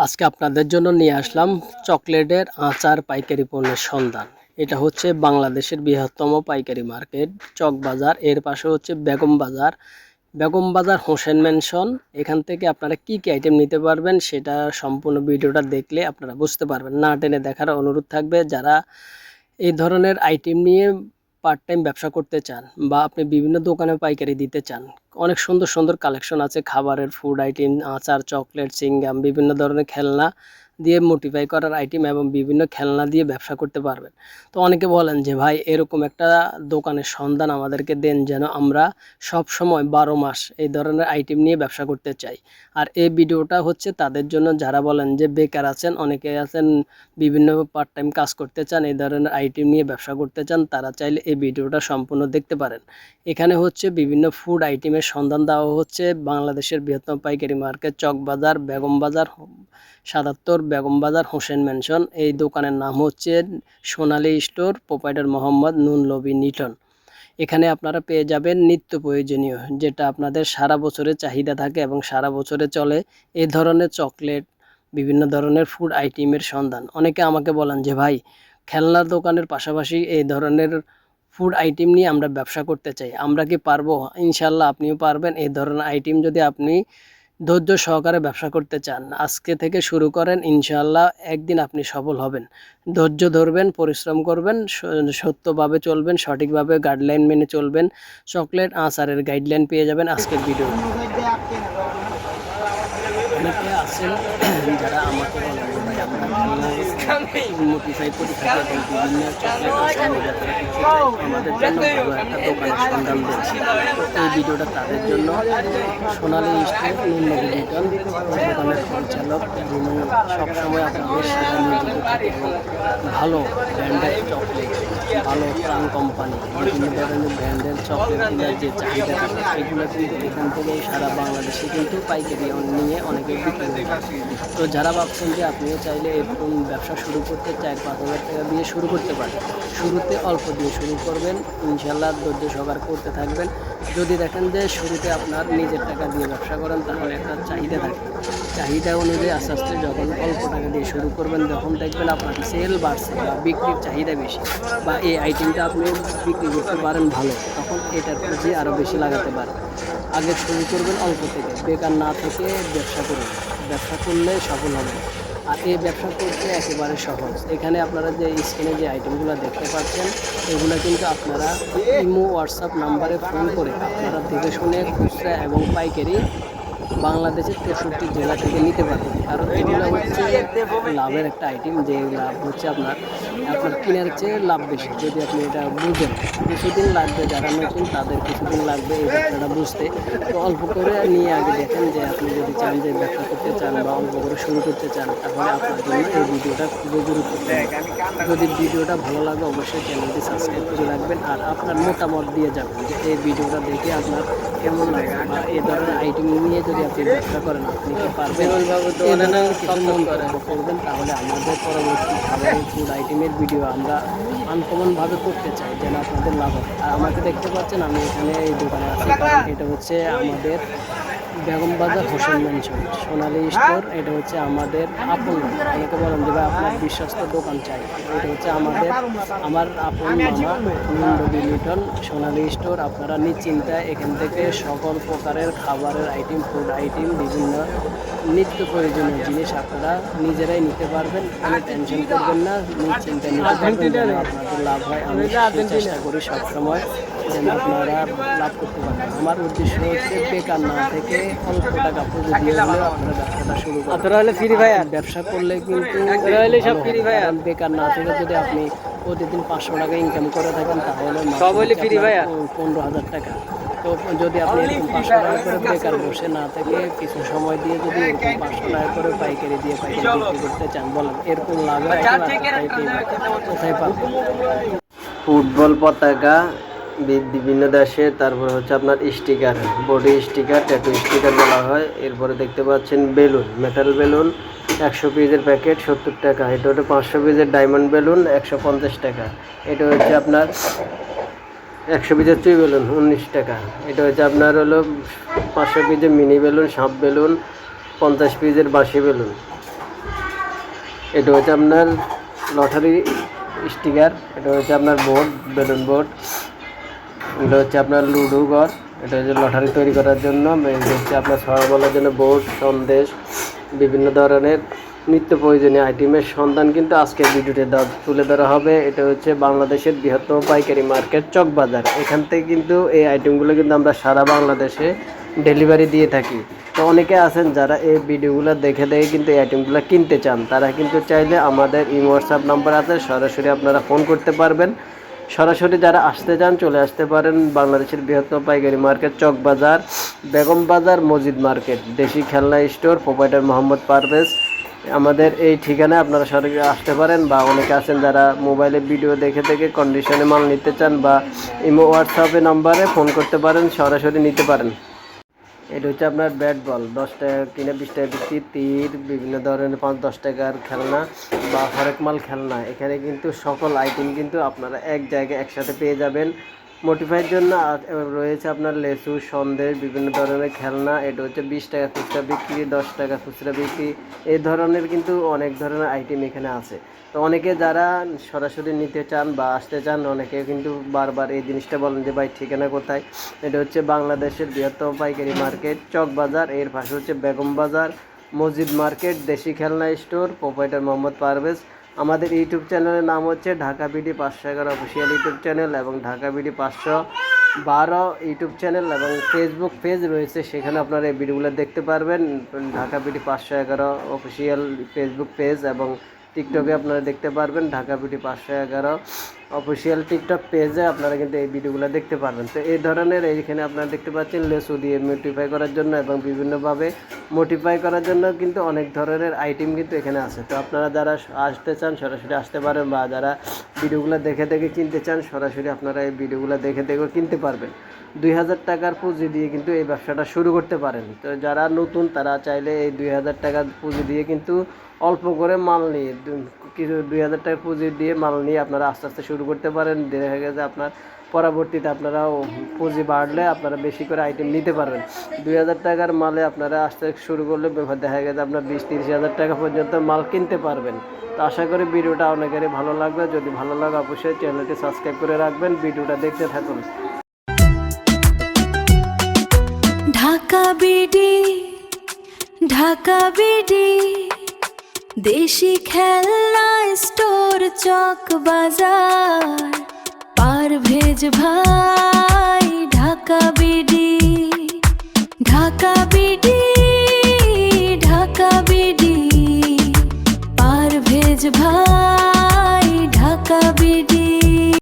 আজকে আপনাদের জন্য নিয়ে আসলাম চকলেটের আচার পাইকারি পণ্যের সন্ধান। এটা হচ্ছে বাংলাদেশের বৃহত্তম পাইকারি মার্কেট চকবাজার। এর পাশে হচ্ছে বেগম বাজার। বেগম বাজার হোসেন মেনশন। এখান থেকে আপনারা কি কি আইটেম নিতে পারবেন সেটা সম্পূর্ণ ভিডিওটা দেখলে আপনারা বুঝতে পারবেন। না টেনে দেখার অনুরোধ থাকবে। যারা এই ধরনের আইটেম নিয়ে পার্ট টাইম ব্যবসা করতে চান বা আপনি বিভিন্ন দোকানে পাইকারি দিতে চান, অনেক সুন্দর সুন্দর কালেকশন আছে খাবারের, ফুড আইটেম, আচার, চকলেট, চিংগাম, বিভিন্ন ধরনের খেলনা দিয়ে মোটিফাই করার আইটেম এবং বিভিন্ন খেলনা দিয়ে ব্যবসা করতে পারবেন। তো অনেকে বলেন যে ভাই এরকম একটা দোকানের সন্ধান আমাদেরকে দেন যেন আমরা সব সময় 12 মাস এই ধরনের আইটেম নিয়ে ব্যবসা করতে চাই। আর এই ভিডিওটা হচ্ছে তাদের জন্য যারা বলেন যে বেকার আছেন, অনেকে আছেন বিভিন্ন পার্ট টাইম কাজ করতে চান, এই ধরনের আইটেম নিয়ে ব্যবসা করতে চান, তারা চাইলে এই ভিডিওটা সম্পূর্ণ দেখতে পারেন। এখানে হচ্ছে বিভিন্ন ফুড আইটেমের সন্ধান দেওয়া হচ্ছে বাংলাদেশের বৃহত্তম পাইকারি মার্কেট চকবাজার, বেগম বাজার ৭৭, বেগম বাজার হোসেন মেনশন। এই দোকানের নাম হচ্ছে সোনালী স্টোর, প্রোপাইটার মোহাম্মদ নুন লবি নিটন। এখানে আপনারা পেয়ে যাবেন নিত্য প্রয়োজনীয় যেটা আপনাদের সারা বছরের চাহিদা থাকে এবং সারা বছরে চলে এই ধরনের চকলেট, বিভিন্ন ধরনের ফুড আইটেমের সন্ধান। অনেকে আমাকে বলেন যে ভাই খেলনার দোকানের পাশাপাশি এই ধরনের ফুড আইটেম নিয়ে আমরা ব্যবসা করতে চাই, আমরা কি পারবো? ইনশাল্লাহ আপনিও পারবেন। এই ধরনের আইটেম যদি আপনি ধৈর্য সহকারে ব্যবসা করতে চান, আজকে থেকে শুরু করেন, ইনশাল্লাহ একদিন আপনি সফল হবেন। ধৈর্য ধরবেন, পরিশ্রম করবেন, সত্যভাবে চলবেন, সঠিকভাবে গাইডলাইন মেনে চলবেন, চকলেট আচারের গাইডলাইন পেয়ে যাবেন আজকের ভিডিও। অনেকে আছেন যারা আমাকে বলেন যে ভাই আমরা মোটিফাই করে থাকি এবং বিভিন্ন চকলেট আমাদের জন্য ভালো একটা দোকানের সন্ধান দিচ্ছি। তো এই ভিডিওটা তাদের জন্য। সোনালী স্টোর, নুননবী লিটন দোকানের পরিচালক, যিনি সবসময় আপনাদের সেবা নিয়োজিত থাকে এবং ভালো ব্র্যান্ডের চকলেট, ভালো প্রাণ কোম্পানি, বিভিন্ন ধরনের ব্র্যান্ডের চকলেটগুলোর যে চাহিদা থাকে এগুলো কিন্তু এখান থেকে সারা বাংলাদেশে কিন্তু পাইকারি নিয়ে অনেকে বিক্রি হয়ে থাকে। তো যারা ভাবছেন যে আপনিও চাইলে এরকম ব্যবসা শুরু করতে 4-5 হাজার টাকা দিয়ে শুরু করতে পারেন, শুরুতে অল্প দিয়ে শুরু করবেন, ইনশাল্লাহ ধৈর্য সহকারে করতে থাকবেন। যদি দেখেন যে শুরুতে আপনার নিজের টাকা দিয়ে ব্যবসা করেন তাহলে একটা চাহিদা থাকে, চাহিদা অনুযায়ী আস্তে আস্তে যখন অল্প টাকা দিয়ে শুরু করবেন যখন দেখবেন আপনার সেল বাড়ছে বা বিক্রির চাহিদা বেশি বা এই আইটেমটা আপনি বিক্রি করতে পারেন ভালো, তখন এটার প্রতি আরও বেশি লাগাতে পারেন। আগে শুরু করবেন অল্প থেকে, বেকার না থেকে ব্যবসা করুন, ব্যবসা করলে সফল হবেন। আর এই ব্যবসা করতে একেবারে সহজ। এখানে আপনারা যে স্ক্রিনে যে আইটেমগুলো দেখতে পাচ্ছেন এগুলো কিন্তু আপনারা ইমো, হোয়াটসঅ্যাপ নাম্বারে ফোন করে আপনারা দেখে শুনে খুচরা এবং পাইকারি বাংলাদেশের 63 জেলা থেকে নিতে পারবেন। কারণ এগুলো হচ্ছে লাভের একটা আইটেম, যে লাভ হচ্ছে আপনার কেনার চেয়ে লাভ বেশি। যদি আপনি এটা বুঝেন, কিছুদিন লাগবে, যারা নতুন তাদের কিছুদিন লাগবে এই ব্যবসাটা বুঝতে। তো অল্প করে নিয়ে আগে দেখেন যে আপনি যদি চান যে ব্যবসা করতে চান বা অল্প করে শুরু করতে চান তাহলে আপনার জন্য এই ভিডিওটা খুবই গুরুত্বপূর্ণ। যদি ভিডিওটা ভালো লাগে অবশ্যই চ্যানেলটি সাবস্ক্রাইব করে রাখবেন আর আপনার মতামত দিয়ে যাবেন যে এই ভিডিওটা দেখে আপনার কেমন লাগে বা এই ধরনের আইটেম নিয়ে যদি আপনি ব্যবসা করেন আপনি কি পারবেন, কিছু মন্তব্য করবেন। তাহলে আমাদের পরবর্তী খাবারের ফুড আইটেমের ভিডিও আমরা আনকমনভাবে করতে চাই যেন আপনাদের লাভ হয়। আর আমাকে দেখতে পাচ্ছেন আমি এখানে এই দোকানে আছি, কারণ এটা হচ্ছে আমাদের বেগম বাজার হোসেন মেনশন সোনালী স্টোর। এটা হচ্ছে আমাদের আপন, অনেকে বলেন যে ভাই আপনার বিশ্বস্ত দোকান চাই, এটা হচ্ছে আমার আপন মামা নুন লবি লিটন সোনালী স্টোর। আপনারা নিশ্চিন্তায় এখান থেকে সকল প্রকারের খাবারের আইটেম, ফুড আইটেম, বিভিন্ন নিত্য প্রয়োজনীয় জিনিস আপনারা নিজেরাই নিতে পারবেন। কোনো টেনশন করবেন না, নিশ্চিন্তায় নিতে পারবেন যেন আপনাদের লাভ হয়। আমি চেষ্টা করি সবসময় যেন আপনারা লাভ করতে পারেন। আমার উদ্দেশ্য হচ্ছে বেকার না থেকে অল্প টাকা পুঁজি দিয়ে হলেও আপনারা ব্যবসাটা শুরু করেন। ব্যবসা করলে কিন্তু বেকার না থেকে যদি আপনি প্রতিদিন 500 টাকা ইনকাম করে থাকেন তাহলে 15,000 টাকা। তো যদি আপনি এরকম 500 টাকা করে বেকার বসে না থেকে কিছু সময় দিয়ে যদি এরকম 500 টাকা করে পাইকারি বিক্রি করতে চান, বলেন এরকম লাভ কোথায় পাবেন? ফুটবল পতাকা বিভিন্ন দেশে, তারপর হচ্ছে আপনার sticker, body sticker, tattoo sticker বলা হয়। এরপরে দেখতে পাচ্ছেন বেলুন, মেটাল বেলুন 100 পিসের প্যাকেট 70 টাকা। এটা হচ্ছে 500 পিসের ডায়মন্ড বেলুন 150 টাকা। এটা হচ্ছে আপনার 100 পিসের চুই বেলুন 19 টাকা। এটা হচ্ছে আপনার হলো 500 পিসের মিনি বেলুন, সাপ বেলুন, 50 পিসের বাঁশি বেলুন এটা হচ্ছে আপনার লটারি স্টিকার, এটা হচ্ছে আপনার বোর্ড, বেলুন বোর্ড, এটা হচ্ছে আপনার লুডো ঘর, এটা হচ্ছে লটারি তৈরি করার জন্য, এটা হচ্ছে আপনার ছড়া বলার জন্য বোর্ড, সন্দেশ, বিভিন্ন ধরনের নিত্য প্রয়োজনীয় আইটেমের সন্ধান কিন্তু আজকের ভিডিওতে তুলে ধরা হবে। এটা হচ্ছে বাংলাদেশের বৃহত্তম পাইকারি মার্কেট চকবাজার। এখান থেকে কিন্তু এই আইটেমগুলো কিন্তু আমরা সারা বাংলাদেশে ডেলিভারি দিয়ে থাকি। তো অনেকে আছেন যারা এই ভিডিওগুলো দেখে কিন্তু এই আইটেমগুলো কিনতে চান, তারা কিন্তু চাইলে আমাদের হোয়াটসঅ্যাপ নাম্বার আছে, সরাসরি আপনারা ফোন করতে পারবেন। সরাসরি যারা আসতে চান চলে আসতে পারেন বাংলাদেশের বৃহত্তম পাইকারি মার্কেট চকবাজার, বেগম বাজার, মসজিদ মার্কেট, দেশি খেলনা স্টোর, প্রোপাইটার মোহাম্মদ পারভেজ। আমাদের এই ঠিকানায় আপনারা সরাসরি আসতে পারেন, বা অনেকে আছেন যারা মোবাইলে ভিডিও দেখে কন্ডিশনে মাল নিতে চান, বা হোয়াটসঅ্যাপে নাম্বারে ফোন করতে পারেন, সরাসরি নিতে পারেন। এটা হচ্ছে আপনার ব্যাট বল, 10 টাকা কিনে 20 টাকা বিক্রি, তীর, বিভিন্ন ধরনের 5-10 টাকার খেলনা বা হরেক মাল খেলনা। এখানে কিন্তু সকল আইটেম কিন্তু আপনারা এক জায়গায় একসাথে পেয়ে যাবেন। মোটিফাইয়ের জন্য রয়েছে আপনার লেসু, সন্দেশ, বিভিন্ন ধরনের খেলনা। এটা হচ্ছে 20 টাকা খুচরা বিক্রি, 10 টাকা খুচরা বিক্রি, এই ধরনের কিন্তু অনেক ধরনের আইটেম এখানে আছে। তো অনেকে যারা সরাসরি নিতে চান বা আসতে চান, অনেকে কিন্তু বারবার এই জিনিসটা বলেন যে ভাই ঠিকানা কোথায়। এটা হচ্ছে বাংলাদেশের বৃহত্তম পাইকারি মার্কেট চকবাজার, এর পাশে হচ্ছে বেগম বাজার, মসজিদ মার্কেট, দেশি খেলনা স্টোর, প্রোপাইটার মোহাম্মদ পারভেজ। আমাদের ইউটিউব চ্যানেলের নাম হচ্ছে Dhaka BD 511 official YouTube channel, এবং ঢাকা বিডি 512 ইউটিউব চ্যানেল, এবং ফেসবুক পেজ রয়েছে, সেখানে আপনারা এই ভিডিওগুলো দেখতে পারবেন। Dhaka BD 511 official Facebook page, এবং টিকটকে আপনারা দেখতে পারবেন ঢাকা বিডি 511 অফিসিয়াল টিকটক পেজে আপনারা কিন্তু এই ভিডিওগুলো দেখতে পারবেন। তো এই ধরনের এইখানে আপনারা দেখতে পাচ্ছেন লেসু দিয়ে মোটিফাই করার জন্য এবং বিভিন্নভাবে মোটিফাই করার জন্য কিন্তু অনেক ধরনের আইটেম কিন্তু এখানে আছে। তো আপনারা যারা আসতে চান সরাসরি আসতে পারেন, বা যারা ভিডিওগুলো দেখে কিনতে চান সরাসরি আপনারা এই ভিডিওগুলো দেখে কিনতে পারবেন। 2000 টাকার পুঁজি দিয়ে কিন্তু এই ব্যবসাটা শুরু করতে পারেন। তো যারা নতুন তারা চাইলে এই 2000 টাকার পুঁজি দিয়ে কিন্তু অল্প করে মাল নিয়ে, কিছু 2000 টাকা পুঁজি দিয়ে মাল নিয়ে আপনারা আস্তে আস্তে শুরু করতে পারেন। দেখা গেছে আপনার পরবর্তীতে আপনারাও পুঁজি বাড়লে আপনারা বেশি করে আইটেম নিতে পারবেন। 2000 টাকার মালে আপনারা আসতে শুরু করলে দেখা গেছে আপনার 20-30 হাজার টাকা পর্যন্ত মাল কিনতে পারবেন। তো আশা করি ভিডিওটা অনেকেরই ভালো লাগবে। যদি ভালো লাগে অবশ্যই চ্যানেলটি সাবস্ক্রাইব করে রাখবেন, ভিডিওটা দেখতে থাকুন। ঢাকা বিডি, ঢাকা বিডি, দেশি খেলনা স্টোর চকবাজার, পারভেজ ভাই। Dhaka BD, Dhaka BD, Dhaka BD, Parvez ভাই।